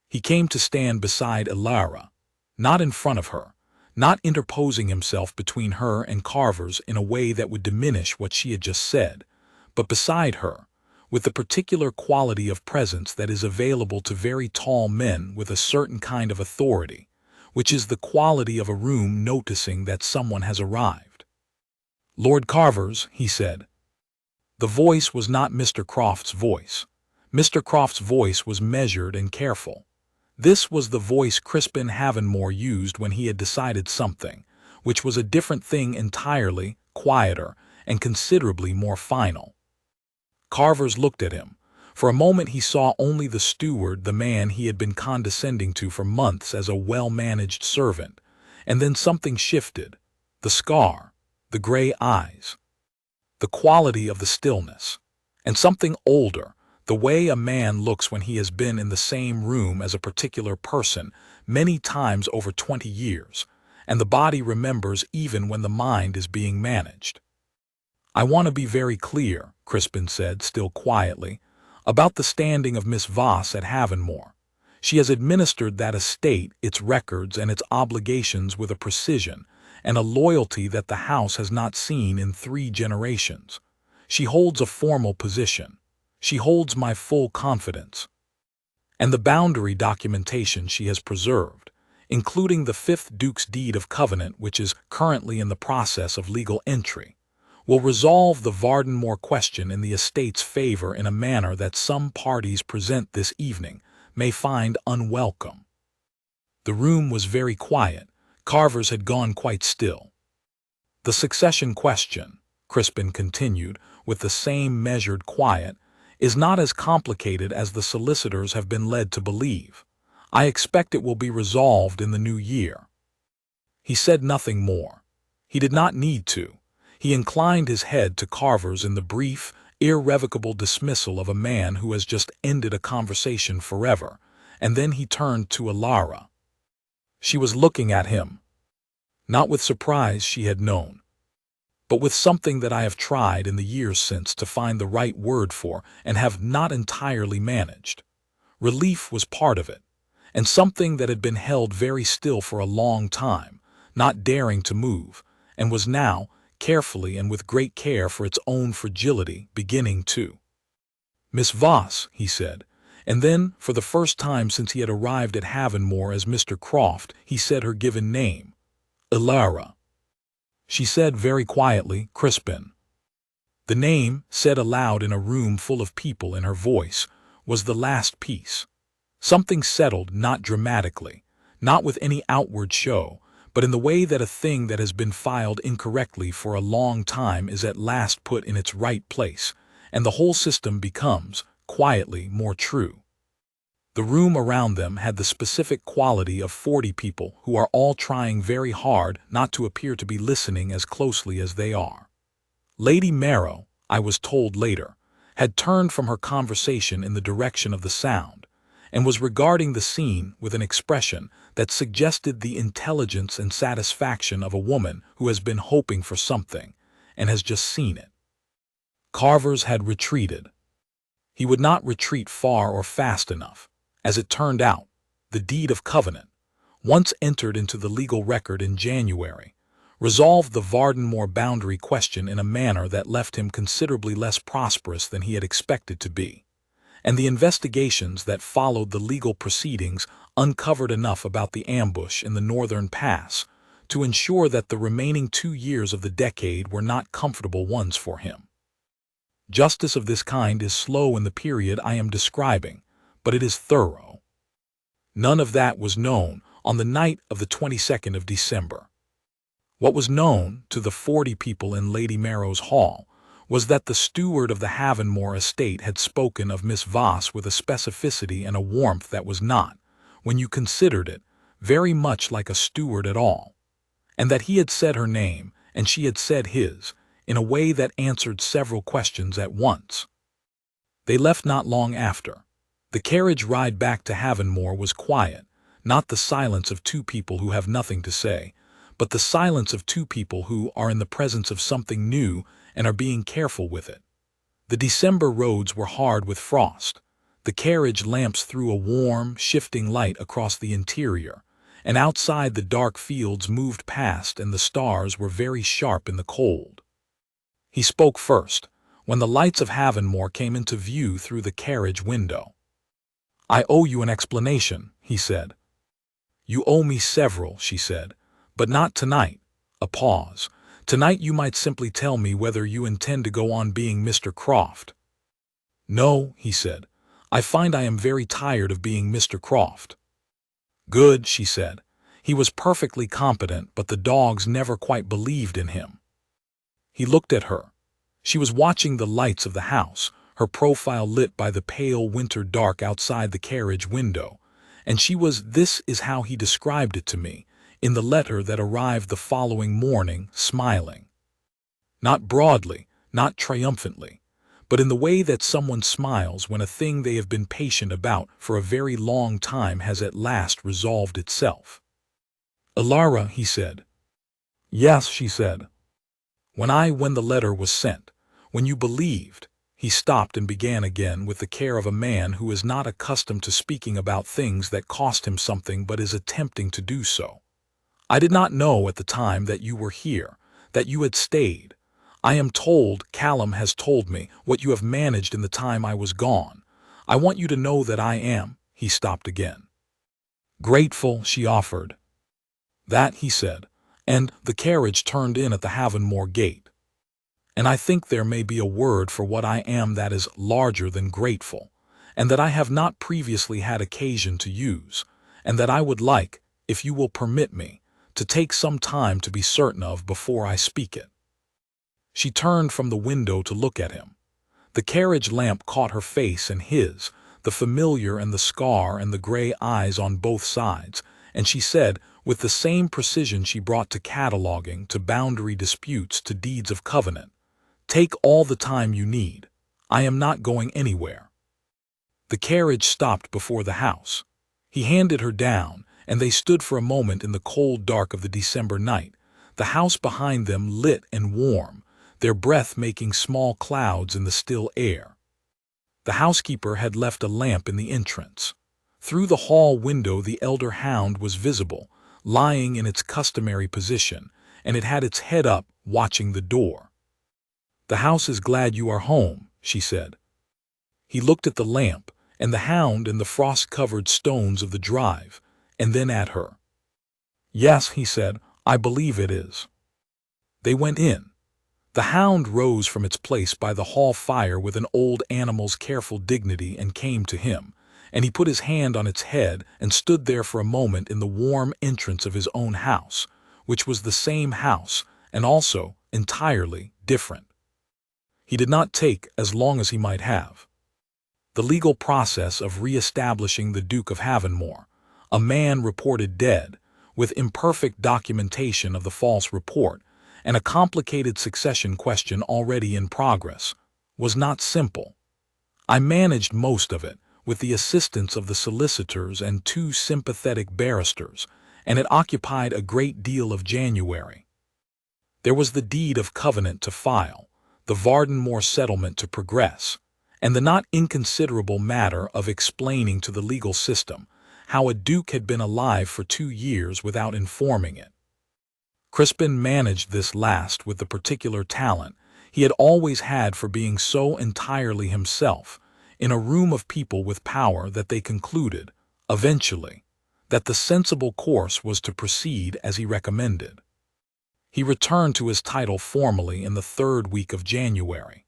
He came to stand beside Alara, not in front of her, not interposing himself between her and Carver's in a way that would diminish what she had just said, but beside her, with the particular quality of presence that is available to very tall men with a certain kind of authority, which is the quality of a room noticing that someone has arrived. "Lord Carver's," he said. The voice was not Mr. Croft's voice. Mr. Croft's voice was measured and careful. This was the voice Crispin Halvenmoor used when he had decided something, which was a different thing entirely, quieter, and considerably more final. Carver's looked at him. For a moment he saw only the steward, the man he had been condescending to for months as a well-managed servant, and then something shifted, the scar, the gray eyes, the quality of the stillness, and something older, the way a man looks when he has been in the same room as a particular person many times over 20 years, and the body remembers even when the mind is being managed. "I want to be very clear," Crispin said, still quietly, "about the standing of Miss Voss at Halvenmoor. She has administered that estate, its records, and its obligations with a precision and a loyalty that the house has not seen in 3 generations. She holds a formal position. She holds my full confidence. And the boundary documentation she has preserved, including the 5th Duke's deed of covenant, which is currently in the process of legal entry, will resolve the Halvenmoor question in the estate's favor in a manner that some parties present this evening may find unwelcome." The room was very quiet. Carver's had gone quite still. "The succession question," Crispin continued, with the same measured quiet, "is not as complicated as the solicitors have been led to believe. I expect it will be resolved in the new year." He said nothing more. He did not need to. He inclined his head to Carver's in the brief, irrevocable dismissal of a man who has just ended a conversation forever, and then he turned to Alara. She was looking at him, not with surprise she had known, but with something that I have tried in the years since to find the right word for and have not entirely managed. Relief was part of it, and something that had been held very still for a long time, not daring to move, and was now, carefully and with great care for its own fragility, beginning to. "Miss Voss," he said, and then, for the first time since he had arrived at Halvenmoor as Mr. Croft, he said her given name, Alara. She said very quietly, "Crispin." The name, said aloud in a room full of people in her voice, was the last piece. Something settled, not dramatically, not with any outward show, but in the way that a thing that has been filed incorrectly for a long time is at last put in its right place, and the whole system becomes, quietly, more true. The room around them had the specific quality of 40 people who are all trying very hard not to appear to be listening as closely as they are. Lady Marrow, I was told later, had turned from her conversation in the direction of the sound, and was regarding the scene with an expression that suggested the intelligence and satisfaction of a woman who has been hoping for something and has just seen it. Carver's had retreated. He would not retreat far or fast enough. As it turned out, the deed of covenant, once entered into the legal record in January, resolved the Halvenmoor boundary question in a manner that left him considerably less prosperous than he had expected to be, and the investigations that followed the legal proceedings uncovered enough about the ambush in the northern pass to ensure that the remaining 2 years of the decade were not comfortable ones for him. Justice of this kind is slow in the period I am describing, but it is thorough. None of that was known on the night of the 22nd of December. What was known to the 40 people in Lady Marrow's hall was that the steward of the Halvenmoor estate had spoken of Miss Voss with a specificity and a warmth that was not, when you considered it, very much like a steward at all, and that he had said her name and she had said his, in a way that answered several questions at once. They left not long after. The carriage ride back to Halvenmoor was quiet, not the silence of two people who have nothing to say, but the silence of two people who are in the presence of something new and are being careful with it. The December roads were hard with frost. The carriage lamps threw a warm, shifting light across the interior, and outside the dark fields moved past and the stars were very sharp in the cold. He spoke first, when the lights of Halvenmoor came into view through the carriage window. "I owe you an explanation," he said. "You owe me several," she said, "but not tonight." A pause. "Tonight you might simply tell me whether you intend to go on being Mr. Croft." "No," he said. "I find I am very tired of being Mr. Croft." "Good," she said. He was perfectly competent, but the dogs never quite believed in him. He looked at her. She was watching the lights of the house, her profile lit by the pale winter dark outside the carriage window, and this is how he described it to me, in the letter that arrived the following morning, smiling. Not broadly, not triumphantly, but in the way that someone smiles when a thing they have been patient about for a very long time has at last resolved itself. "Ilara," he said. "Yes," she said. When the letter was sent, when you believed," he stopped and began again with the care of a man who is not accustomed to speaking about things that cost him something but is attempting to do so. "I did not know at the time that you were here, that you had stayed. I am told, Callum has told me, what you have managed in the time I was gone. I want you to know that I am," he stopped again. "Grateful," she offered. "That," he said, and the carriage turned in at the Halvenmoor gate. "And I think there may be a word for what I am that is larger than grateful, and that I have not previously had occasion to use, and that I would like, if you will permit me, to take some time to be certain of before I speak it." She turned from the window to look at him. The carriage lamp caught her face and his, the familiar and the scar and the gray eyes on both sides, and she said, with the same precision she brought to cataloging, to boundary disputes, to deeds of covenant, "Take all the time you need. I am not going anywhere." The carriage stopped before the house. He handed her down, and they stood for a moment in the cold dark of the December night, the house behind them lit and warm, their breath making small clouds in the still air. The housekeeper had left a lamp in the entrance. Through the hall window the elder hound was visible, lying in its customary position, and it had its head up, watching the door. "The house is glad you are home," she said. He looked at the lamp, and the hound and the frost-covered stones of the drive, and then at her. "Yes," he said, "I believe it is." They went in. The hound rose from its place by the hall fire with an old animal's careful dignity and came to him, and he put his hand on its head and stood there for a moment in the warm entrance of his own house, which was the same house and also entirely different. He did not take as long as he might have. The legal process of re-establishing the Duke of Halvenmoor, a man reported dead, with imperfect documentation of the false report, and a complicated succession question already in progress, was not simple. I managed most of it, with the assistance of the solicitors and 2 sympathetic barristers, and it occupied a great deal of January. There was the deed of covenant to file, the Halvenmoor settlement to progress, and the not inconsiderable matter of explaining to the legal system how a duke had been alive for 2 years without informing it. Crispin managed this last with the particular talent he had always had for being so entirely himself, in a room of people with power, that they concluded, eventually, that the sensible course was to proceed as he recommended. He returned to his title formally in the 3rd week of January.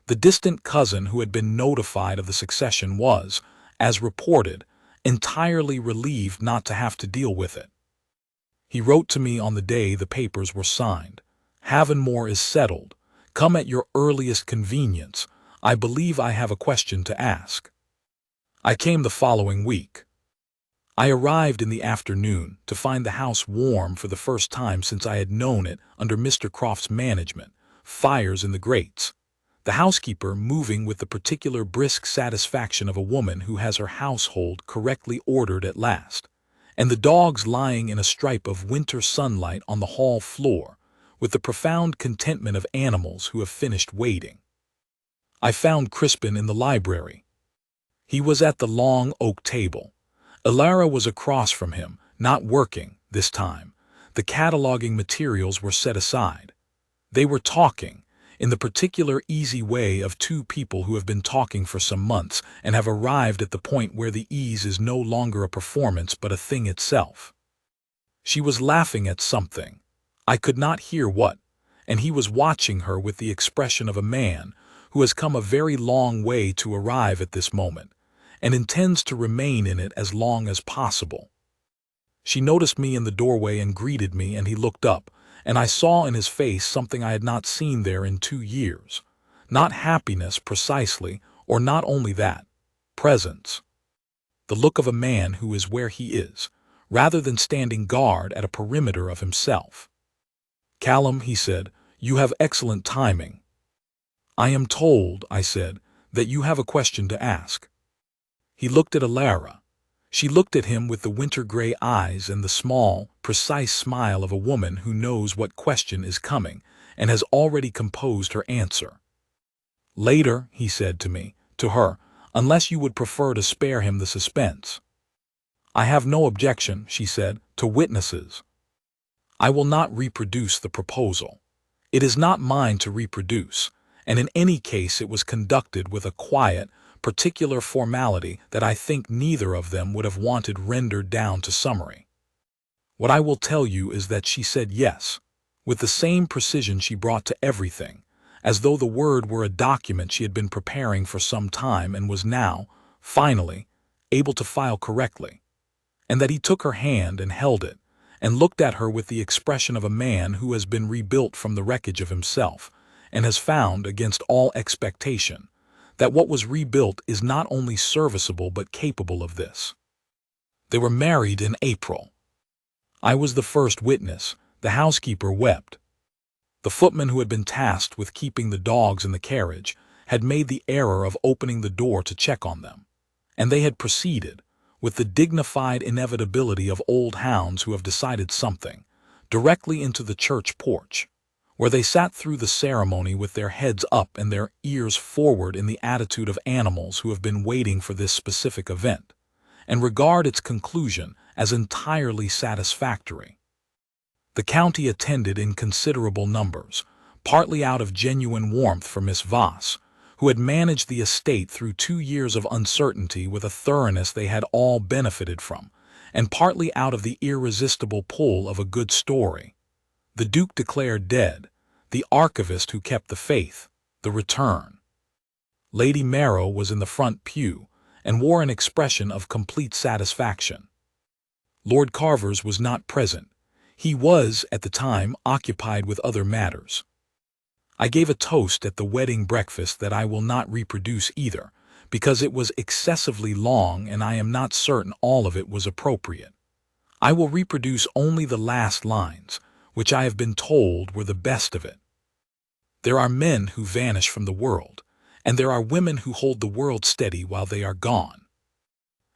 The distant cousin who had been notified of the succession was, as reported, entirely relieved not to have to deal with it. He wrote to me on the day the papers were signed. "Halvenmoor is settled. Come at your earliest convenience. I believe I have a question to ask." I came the following week. I arrived in the afternoon to find the house warm for the first time since I had known it under Mr. Croft's management, fires in the grates, the housekeeper moving with the particular brisk satisfaction of a woman who has her household correctly ordered at last, and the dogs lying in a stripe of winter sunlight on the hall floor, with the profound contentment of animals who have finished waiting. I found Crispin in the library. He was at the long oak table. Alara was across from him, not working, this time. The cataloging materials were set aside. They were talking, in the particular easy way of 2 people who have been talking for some months and have arrived at the point where the ease is no longer a performance but a thing itself. She was laughing at something. I could not hear what, and he was watching her with the expression of a man who has come a very long way to arrive at this moment, and intends to remain in it as long as possible. She noticed me in the doorway and greeted me, and he looked up, and I saw in his face something I had not seen there in 2 years. Not happiness precisely, or not only that, presence. The look of a man who is where he is, rather than standing guard at a perimeter of himself. "Callum," he said, "you have excellent timing." "I am told," I said, "that you have a question to ask." He looked at Alara. She looked at him with the winter-gray eyes and the small, precise smile of a woman who knows what question is coming and has already composed her answer. "Later," he said to her, "unless you would prefer to spare him the suspense." "I have no objection," she said, "to witnesses." "I will not reproduce the proposal. It is not mine to reproduce, and in any case it was conducted with a quiet, particular formality that I think neither of them would have wanted rendered down to summary. What I will tell you is that she said yes, with the same precision she brought to everything, as though the word were a document she had been preparing for some time and was now, finally, able to file correctly, and that he took her hand and held it, and looked at her with the expression of a man who has been rebuilt from the wreckage of himself, and has found, against all expectation, that what was rebuilt is not only serviceable but capable of this. They were married in April. I was the first witness. The housekeeper wept. The footman who had been tasked with keeping the dogs in the carriage had made the error of opening the door to check on them, and they had proceeded, with the dignified inevitability of old hounds who have decided something, directly into the church porch, where they sat through the ceremony with their heads up and their ears forward in the attitude of animals who have been waiting for this specific event, and regard its conclusion as entirely satisfactory. The county attended in considerable numbers, partly out of genuine warmth for Miss Voss, who had managed the estate through 2 years of uncertainty with a thoroughness they had all benefited from, and partly out of the irresistible pull of a good story. The Duke declared dead, the archivist who kept the faith, the return. Lady Marrow was in the front pew, and wore an expression of complete satisfaction. Lord Carvers was not present. He was, at the time, occupied with other matters. I gave a toast at the wedding breakfast that I will not reproduce either, because it was excessively long and I am not certain all of it was appropriate. I will reproduce only the last lines, which I have been told were the best of it. "There are men who vanish from the world, and there are women who hold the world steady while they are gone.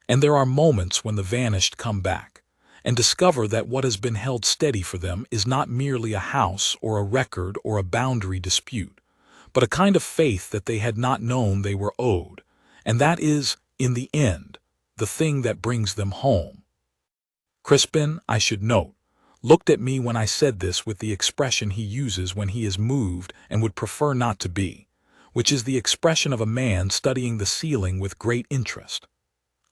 And there are moments when the vanished come back and discover that what has been held steady for them is not merely a house or a record or a boundary dispute, but a kind of faith that they had not known they were owed, and that is, in the end, the thing that brings them home. Crispin, I should note, looked at me when I said this with the expression he uses when he is moved and would prefer not to be, which is the expression of a man studying the ceiling with great interest.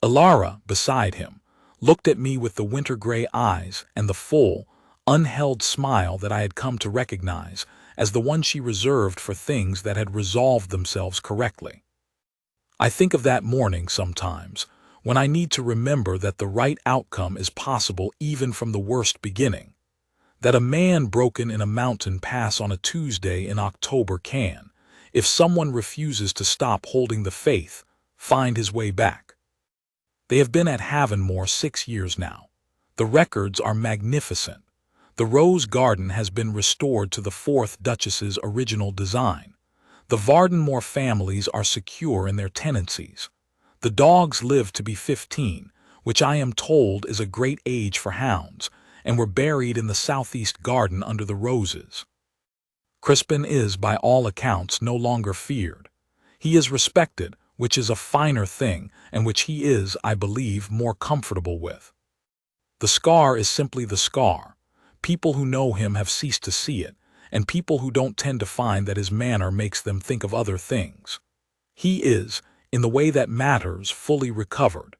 Alara, beside him, looked at me with the winter-gray eyes and the full, unheld smile that I had come to recognize as the one she reserved for things that had resolved themselves correctly. I think of that morning sometimes, when I need to remember that the right outcome is possible even from the worst beginning, that a man broken in a mountain pass on a Tuesday in October can, if someone refuses to stop holding the faith, find his way back. They have been at Halvenmoor 6 years now. The records are magnificent. The rose garden has been restored to the 4th Duchess's original design. The Halvenmoor families are secure in their tenancies. The dogs live to be 15, which I am told is a great age for hounds, and were buried in the southeast garden under the roses. Crispin is, by all accounts, no longer feared. He is respected, which is a finer thing, and which he is, I believe, more comfortable with. The scar is simply the scar. People who know him have ceased to see it, and people who don't tend to find that his manner makes them think of other things. He is, in the way that matters, fully recovered.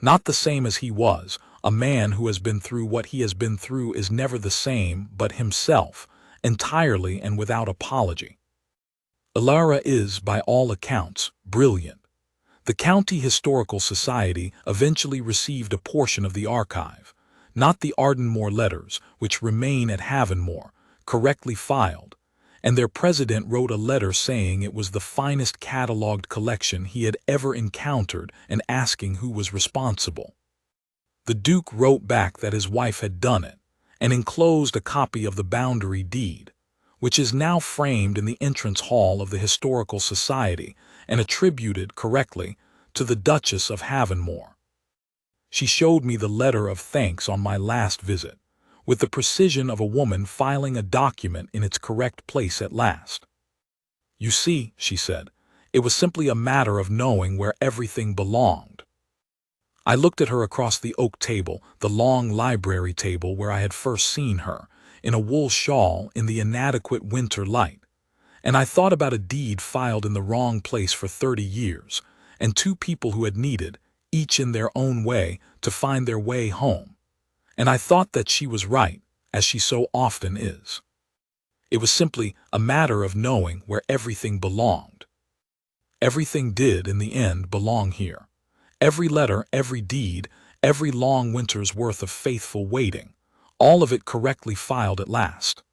Not the same as he was. A man who has been through what he has been through is never the same but himself, entirely and without apology. Alara is, by all accounts, brilliant. The County Historical Society eventually received a portion of the archive, not the Halvenmoor letters, which remain at Halvenmoor, correctly filed, and their president wrote a letter saying it was the finest catalogued collection he had ever encountered and asking who was responsible. The Duke wrote back that his wife had done it, and enclosed a copy of the boundary deed, which is now framed in the entrance hall of the Historical Society and attributed correctly to the Duchess of Halvenmoor. She showed me the letter of thanks on my last visit, with the precision of a woman filing a document in its correct place at last. You see, she said, it was simply a matter of knowing where everything belonged. I looked at her across the oak table, the long library table where I had first seen her, in a wool shawl in the inadequate winter light, and I thought about a deed filed in the wrong place for 30 years, and 2 people who had needed, each in their own way, to find their way home. And I thought that she was right, as she so often is. It was simply a matter of knowing where everything belonged. Everything did, in the end, belong here. Every letter, every deed, every long winter's worth of faithful waiting, all of it correctly filed at last.